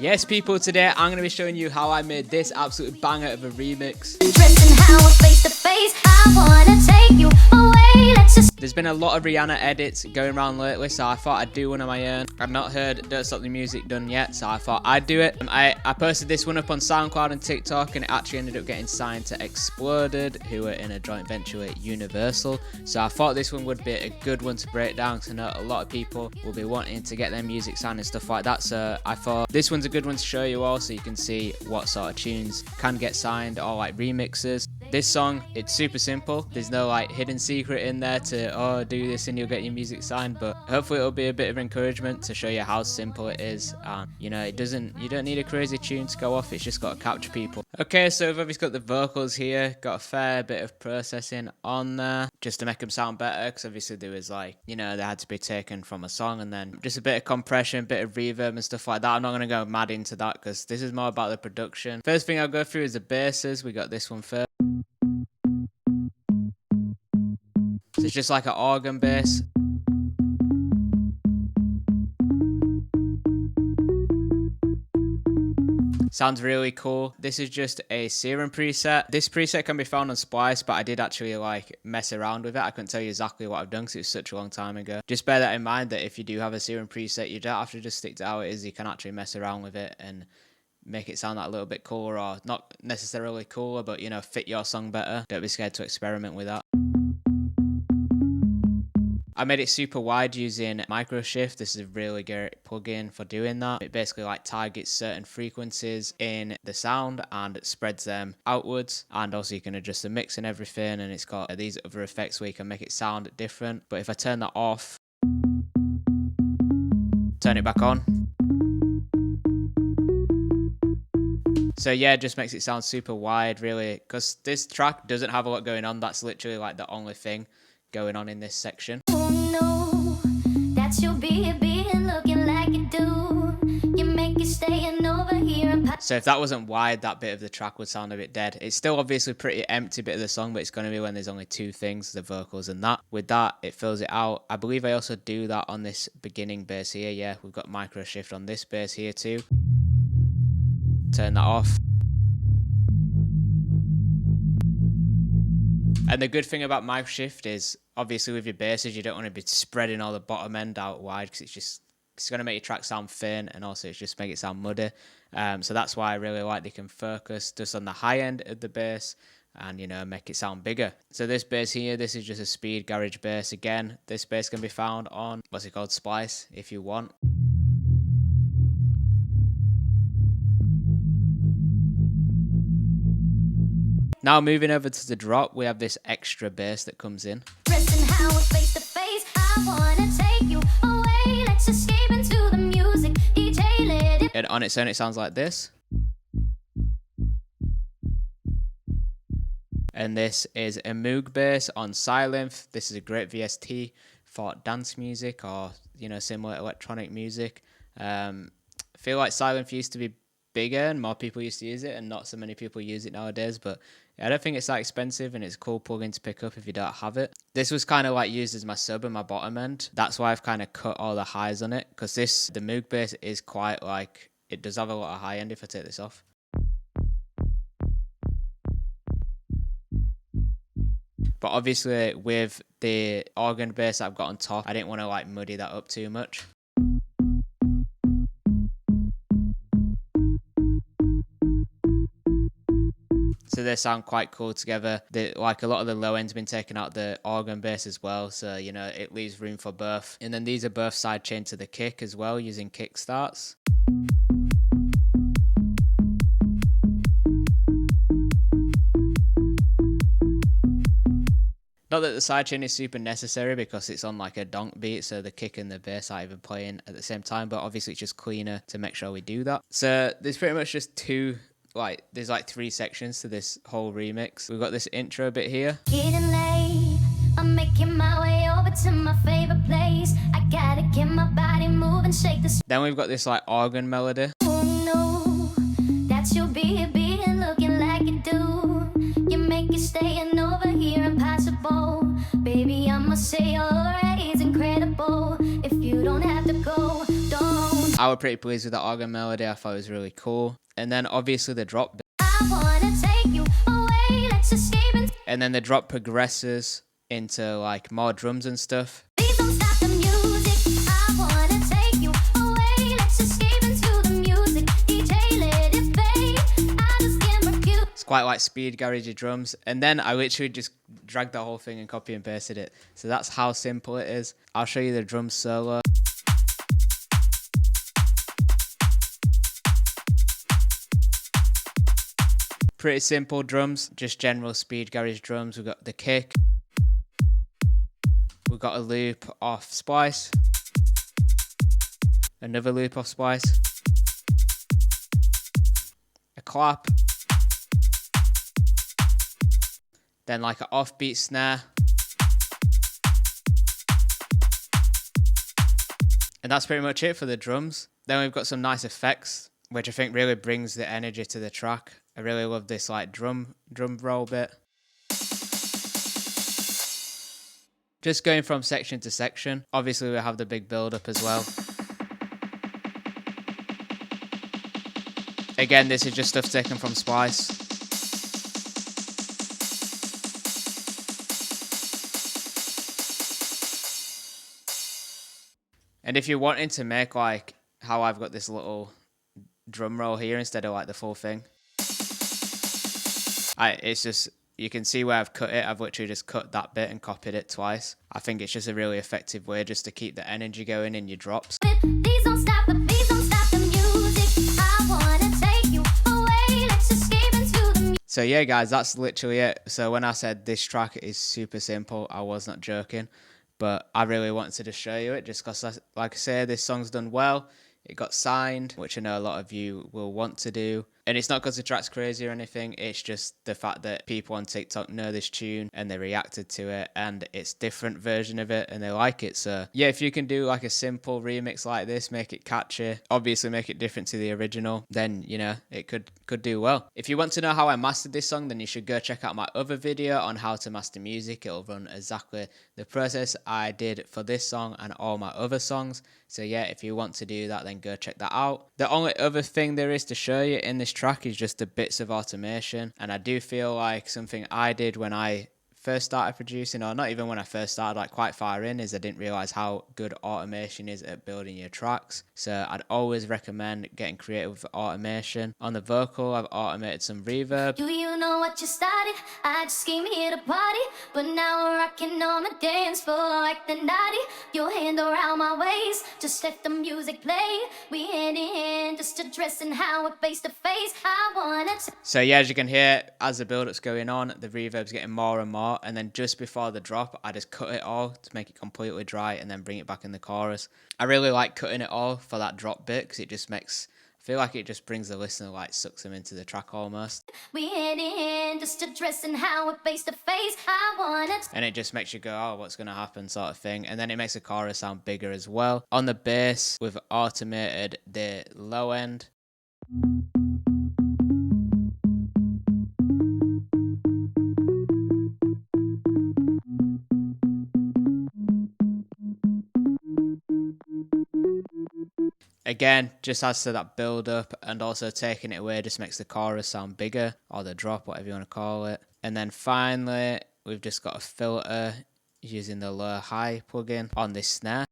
Yes, people, today I'm going to be showing you how I made this absolute banger of a remix. There's been a lot of Rihanna edits going around lately, so I thought I'd do one of my own. I've not heard Don't Stop the Music done yet, so I thought I'd do it. I posted this one up on SoundCloud and TikTok, and it actually ended up getting signed to Exploded, who are in a joint venture with Universal. So I thought this one would be a good one to break down, because I know a lot of people will be wanting to get their music signed and stuff like that. So I thought this one's a good one to show you all, so you can see what sort of tunes can get signed or like remixes. This song, it's super simple. There's no like hidden secret in there to, oh, do this and you'll get your music signed, but hopefully it'll be a bit of encouragement to show you how simple it is. And you know, you don't need a crazy tune to go off, it's just got to capture people. Okay, so we've obviously got the vocals here, got a fair bit of processing on there just to make them sound better, because obviously there was like, you know, they had to be taken from a song, and then just a bit of compression, bit of reverb and stuff like that. I'm not going to go mad into that because this is more about the production. First thing I'll go through is the basses. We got this one first. So it's just like an organ bass. Sounds really cool. This is just a Serum preset. This preset can be found on Splice, but I did actually like mess around with it. I couldn't tell you exactly what I've done because it was such a long time ago. Just bear that in mind, that if you do have a Serum preset, you don't have to just stick to how it is. You can actually mess around with it and make it sound like a little bit cooler, or not necessarily cooler, but you know, fit your song better. Don't be scared to experiment with that. I made it super wide using Micro Shift. This is a really great plugin for doing that. It basically like targets certain frequencies in the sound and it spreads them outwards. And also you can adjust the mix and everything. And it's got these other effects where you can make it sound different. But if I turn that off, turn it back on. So yeah, it just makes it sound super wide, really, because this track doesn't have a lot going on. That's literally like the only thing going on in this section. So if that wasn't wide, that bit of the track would sound a bit dead. It's still obviously pretty empty bit of the song, but it's going to be when there's only two things, the vocals and that. With that, it fills it out. I believe I also do that on this beginning bass here. Yeah, we've got Micro Shift on this bass here too. Turn that off. And the good thing about Micro Shift is, obviously with your basses, you don't want to be spreading all the bottom end out wide, because it's going to make your track sound thin, and also it's just make it sound muddy. So that's why I really like they can focus just on the high end of the bass and, you know, make it sound bigger. So this bass here, this is just a speed garage bass. Again, this bass can be found on, what's it called, Splice, if you want. Now moving over to the drop, we have this extra bass that comes in. And on its own it sounds like this. And this is a Moog bass on Sylenth. This is a great VST for dance music or, you know, similar electronic music. I feel like Sylenth used to be bigger and more people used to use it, and not so many people use it nowadays, but I don't think it's that expensive, and it's a cool plugin to pick up if you don't have it. This was kind of like used as my sub and my bottom end. That's why I've kind of cut all the highs on it, because the Moog bass is quite like, it does have a lot of high end if I take this off. But obviously with the organ bass that I've got on top, I didn't want to like muddy that up too much. So they sound quite cool together. Like a lot of the low end's been taken out the organ bass as well, so you know, it leaves room for both. And then these are both sidechained to the kick as well, using kick starts. Not that the sidechain is super necessary because it's on like a donk beat, so the kick and the bass aren't even playing at the same time, but obviously it's just cleaner to make sure we do that. So there's pretty much just there's like three sections to this whole remix. We've got this intro bit here. Getting late, I'm making my way over to my favorite place. I gotta get my body moving, shake the... Then we've got this like organ melody. Oh no, that's your baby looking like you do. You make it staying over here impossible. Baby, I must say your is incredible. If you don't have to go, don't. I was pretty pleased with the organ melody. I thought it was really cool. And then obviously the drop bit. I wanna take you away, let's escape and And then the drop progresses into like more drums and stuff. please don't stop the music. I wanna take you away, let's escape into the music. DJ, let it play. I just can't refuse. It's quite like speed garage drums. And then I literally just dragged the whole thing and copy and pasted it. So that's how simple it is. I'll show you the drum solo. Pretty simple drums, just general speed garage drums. We've got the kick. We've got a loop off Splice. Another loop off Splice. A clap. Then like an offbeat snare. And that's pretty much it for the drums. Then we've got some nice effects, which I think really brings the energy to the track. I really love this like drum roll bit. Just going from section to section. Obviously we have the big build up as well. Again, this is just stuff taken from Splice. And if you're wanting to make like how I've got this little drum roll here instead of like the full thing, it's just, you can see where I've cut it. I've literally just cut that bit and copied it twice. I think it's just a really effective way just to keep the energy going in your drops. Please don't stop, but please don't stop the music. I wanna take you away, let's escape into the music. So yeah guys, that's literally it. So when I said this track is super simple, I was not joking. But I really wanted to just show you it just because, like I say, this song's done well. It got signed, which I know a lot of you will want to do. And it's not because the track's crazy or anything. It's just the fact that people on TikTok know this tune and they reacted to it. And it's a different version of it and they like it. So yeah, if you can do like a simple remix like this, make it catchy, obviously make it different to the original, then, you know, it could do well. If you want to know how I mastered this song, then you should go check out my other video on how to master music. It'll run exactly the process I did for this song and all my other songs. So yeah, if you want to do that, then go check that out. The only other thing there is to show you in this track is just the bits of automation. And I do feel like something I did when I first started producing, or not even when I first started, like quite far in, is I didn't realize how good automation is at building your tracks. So I'd always recommend getting creative with automation. On the vocal, I've automated some reverb. Do you know what you started? I just came here to party, but now we're rocking on the dance floor like the naughty. Your hand around my waist, just let the music play. We hand in hand, just addressing how we're face to face. I wanna So yeah, as you can hear, as the build-up's going on, the reverb's getting more and more. And then just before the drop, I just cut it all to make it completely dry and then bring it back in the chorus. I really like cutting it all for that drop bit because it just makes, I feel like it just brings the listener, like sucks them into the track almost. we hand in hand, just addressing how we're face to face. I wanna And it just makes you go, oh, what's going to happen sort of thing. And then it makes the chorus sound bigger as well. On the bass, we've automated the low end. Again, just adds to that build up, and also taking it away just makes the chorus sound bigger, or the drop, whatever you want to call it. And then finally, we've just got a filter using the low high plugin on this snare.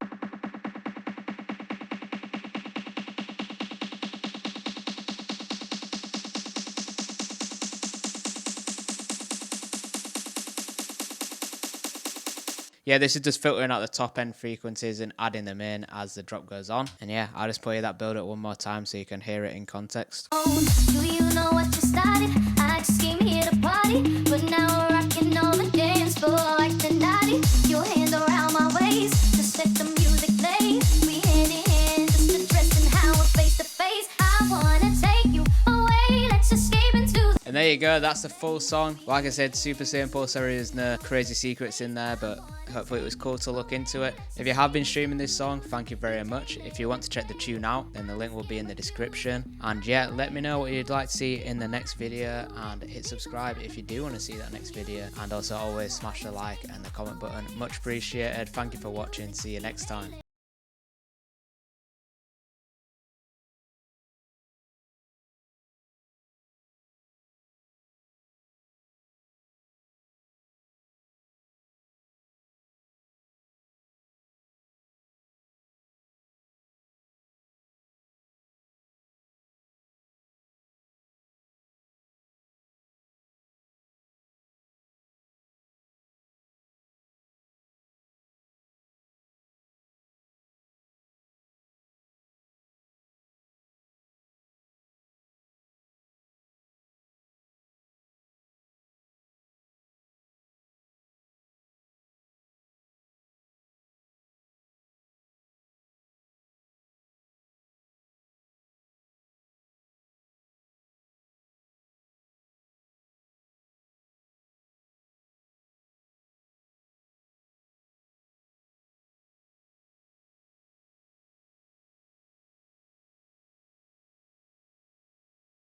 Yeah, this is just filtering out the top end frequencies and adding them in as the drop goes on. And yeah, I'll just play you that build up one more time so you can hear it in context. do you know what you started? I just came here to party, but now we're rocking on the dance floor like the naughty. Your hand around my waist, just let the music play. We hand in hand, just addressing how we're face to face. I wanna take you away, let's escape into. And there you go, that's the full song. Like I said, super simple. Sorry there's no crazy secrets in there, but hopefully it was cool to look into it. If you have been streaming this song, thank you very much. If you want to check the tune out, then the link will be in the description. And yeah, let me know what you'd like to see in the next video, and hit subscribe if you do want to see that next video. And also always smash the like and the comment button. Much appreciated. Thank you for watching. See you next time.